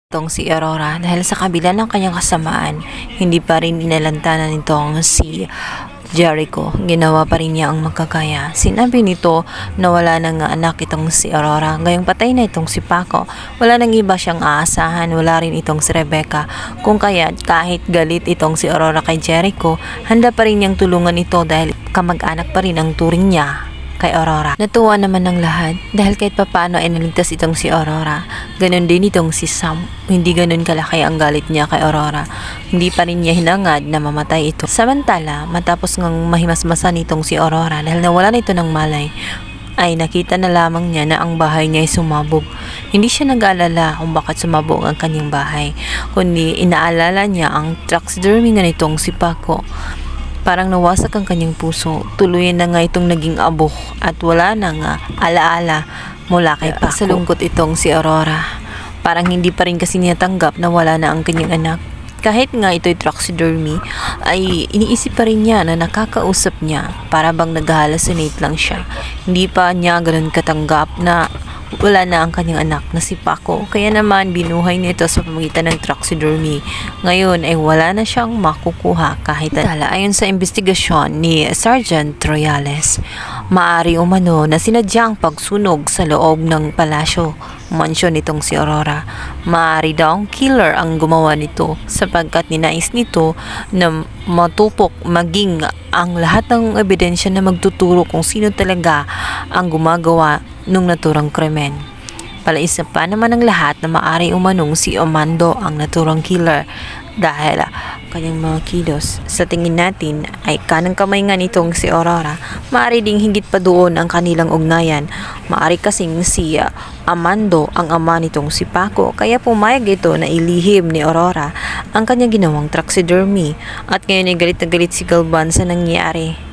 Itong si Aurora dahil sa kabila ng kanyang kasamaan, hindi pa rin inalantanan nitong si Jericho. Ginawa pa rin niya ang magkakaya. Sinabi nito na wala nang anak itong si Aurora. Ngayong patay na itong si Paco. Wala nang iba siyang aasahan. Wala rin itong si Rebecca. Kung kaya kahit galit itong si Aurora kay Jericho, handa pa rin niyang tulungan ito dahil kamag-anak pa rin ang turing niya kay Aurora. Natuwa naman ng lahat dahil kahit papaano ay naligtas itong si Aurora. Ganon din itong si Sam. Hindi ganon kalaki ang galit niya kay Aurora. Hindi pa rin niya hinangad na mamatay ito. Samantala, matapos ngang mahimasmasan itong si Aurora dahil nawala na ito ng malay, ay nakita na lamang niya na ang bahay niya ay sumabog. Hindi siya nag-aalala kung bakit sumabog ang kanyang bahay, kundi inaalala niya ang taxidermy nga nitong si Paco. Parang nawasak ang kanyang puso. Tuluyan na nga itong naging abok at wala na nga alaala mula kay Paco. Sa lungkot itong si Aurora. Parang hindi pa rin kasi niya tanggap na wala na ang kanyang anak. Kahit nga ito'y taxidermy, ay iniisip pa rin niya na nakakausap niya. Para bang nag-hallucinate lang siya. Hindi pa niya ganun katanggap na wala na ang kanyang anak na si Paco. Kaya naman binuhay niya ito sa pamamagitan ng taxidermy. Ngayon ay wala na siyang makukuha kahit tala. Ayon sa investigasyon ni Sergeant Troyales, maari umano na sinadyang pagsunog sa loob ng palasyo, mansyon nitong si Aurora. Maari daw killer ang gumawa nito sapagkat ninais nito na matupok maging ang lahat ng ebidensya na magtuturo kung sino talaga ang gumagawa nung naturang krimen. Palaisa pa naman ng lahat na maari umanong si Amando ang naturang killer dahil kanyang mga kilos sa tingin natin ay kanang kamay nga nitong si Aurora. Maari ding higit pa doon ang kanilang ugnayan. Maari kasing si Amando ang ama nitong si Paco, kaya pumayag ito na ilihim ni Aurora ang kanyang ginawang taxidermy. At ngayon ay galit na galit si Galvan sa nangyari.